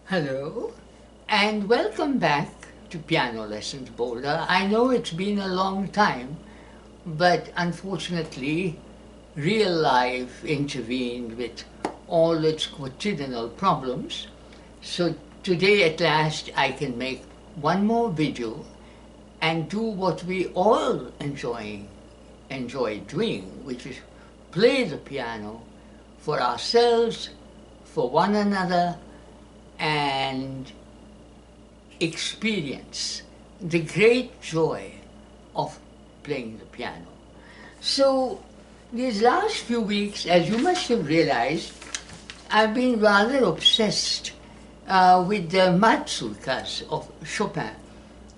Hello, and welcome back to Piano Lessons Boulder. I know it's been a long time, but unfortunately, real life intervened with all its quotidian problems. So today at last I can make one more video and do what we all enjoy doing, which is play the piano for ourselves, for one another, and experience the great joy of playing the piano. So these last few weeks, as you must have realized, I've been rather obsessed with the mazurkas of Chopin.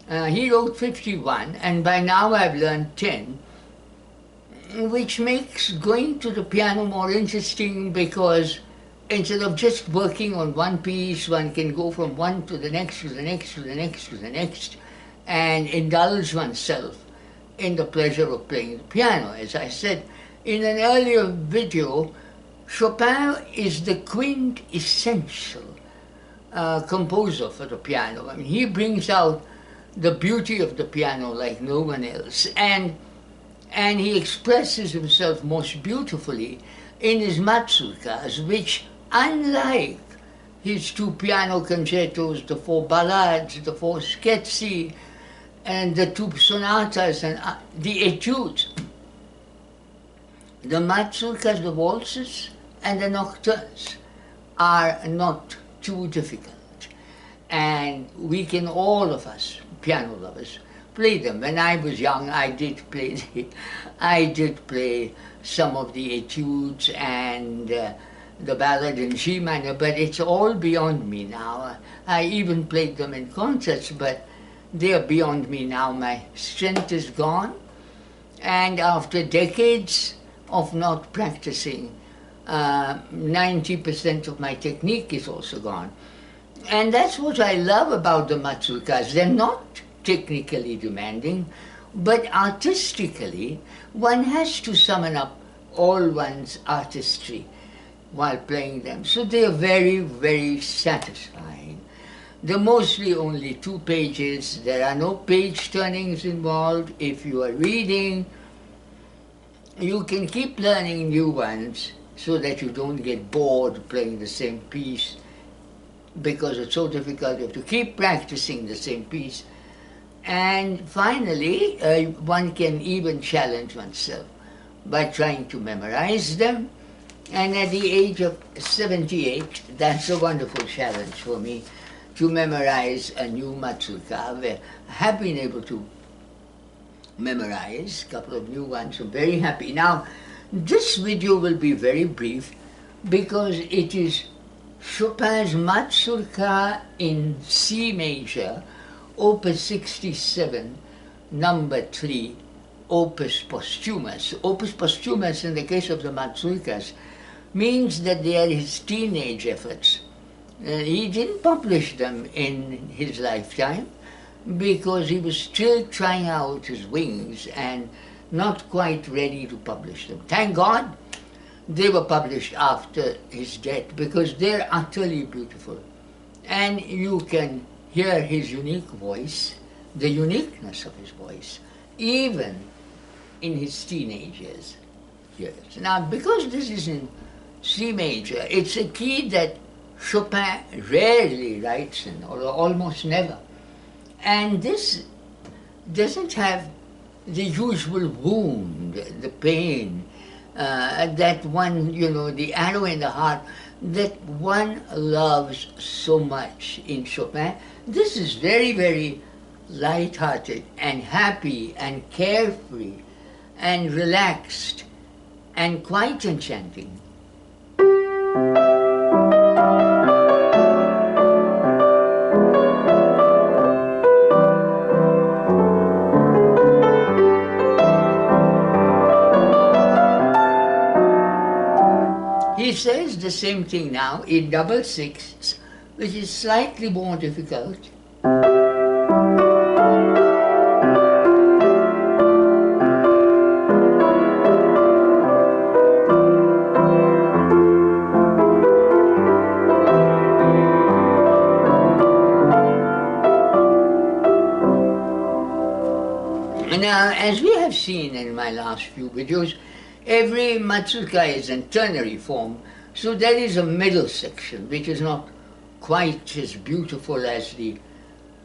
He wrote 51, and by now I've learned 10, which makes going to the piano more interesting because instead of just working on one piece, one can go from one to the next, to the next, to the next, to the next, and indulge oneself in the pleasure of playing the piano. As I said in an earlier video, Chopin is the quintessential composer for the piano. I mean, he brings out the beauty of the piano like no one else, and he expresses himself most beautifully in his mazurkas, which, unlike his two piano concertos, the four ballades, the four scherzi, and the two sonatas and the etudes, the mazurkas, the waltzes, and the nocturnes are not too difficult. And we can, all of us, piano lovers, play them. When I was young, I did play some of the etudes and the ballad in G minor, but it's all beyond me now. I even played them in concerts, but they're beyond me now. My strength is gone, and after decades of not practicing, 90% of my technique is also gone. And that's what I love about the mazurkas. They're not technically demanding, but artistically, one has to summon up all one's artistry while playing them. So they are very, very satisfying. They're mostly only 2 pages. There are no page turnings involved. If you are reading, you can keep learning new ones so that you don't get bored playing the same piece, because it's so difficult. You have to keep practicing the same piece. And finally, one can even challenge oneself by trying to memorize them. And at the age of 78, that's a wonderful challenge for me, to memorize a new mazurka. I have been able to memorize a couple of new ones. I'm very happy. Now, this video will be very brief because it is Chopin's Mazurka in C major, Opus 67, No. 3, Opus posthumous. Opus posthumous, in the case of the mazurkas, means that they are his teenage efforts. He didn't publish them in his lifetime because he was still trying out his wings and not quite ready to publish them. Thank God they were published after his death, because they're utterly beautiful. And you can hear his unique voice, the uniqueness of his voice, even in his teenage years. Now, because this is in C major, it's a key that Chopin rarely writes in, or almost never. And this doesn't have the usual wound, the pain, that one, the arrow in the heart that one loves so much in Chopin. This is very, very light-hearted and happy and carefree and relaxed and quite enchanting. He says the same thing now in double sixths, which is slightly more difficult. Now, as we have seen in my last few videos, every mazurka is in ternary form, so there is a middle section which is not quite as beautiful as the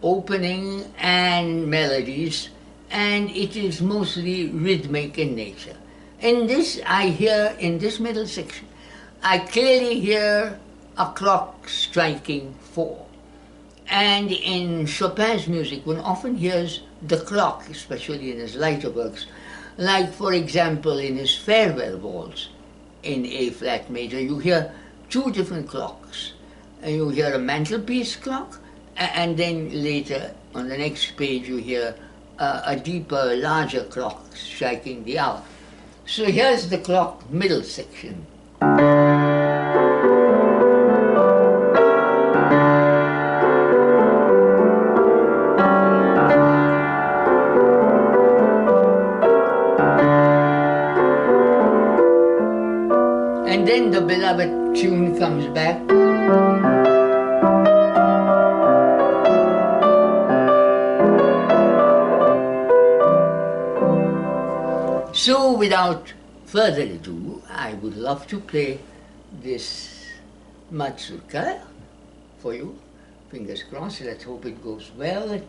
opening and melodies, and it is mostly rhythmic in nature. In this, in this middle section, I clearly hear a clock striking 4. And in Chopin's music, one often hears the clock, especially in his lighter works, like, for example, in his Farewell Waltz in A-flat major, you hear 2 different clocks. You hear a mantelpiece clock, and then later on the next page you hear a deeper, larger clock striking the hour. So here's the clock middle section. And then the beloved tune comes back. So without further ado, I would love to play this mazurka for you. Fingers crossed, let's hope it goes well.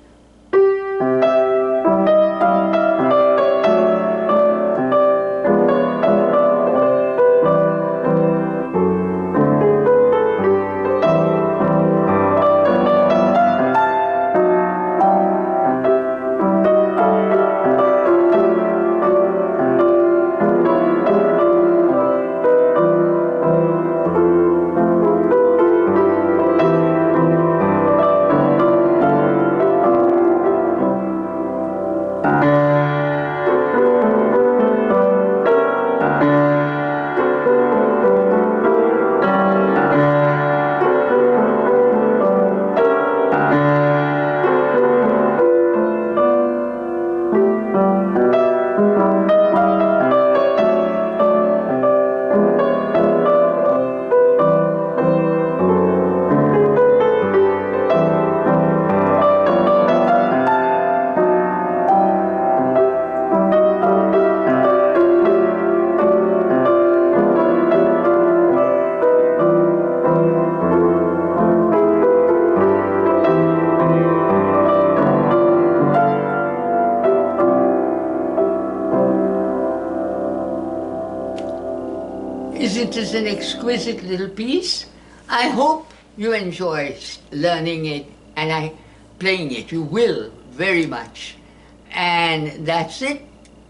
Isn't this an exquisite little piece? I hope you enjoy learning it and playing it. You will very much. And that's it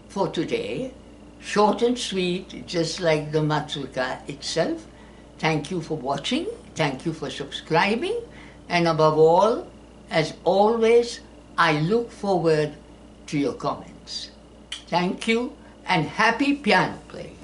for today. Short and sweet, just like the mazurka itself. Thank you for watching. Thank you for subscribing. And above all, as always, I look forward to your comments. Thank you and happy piano playing.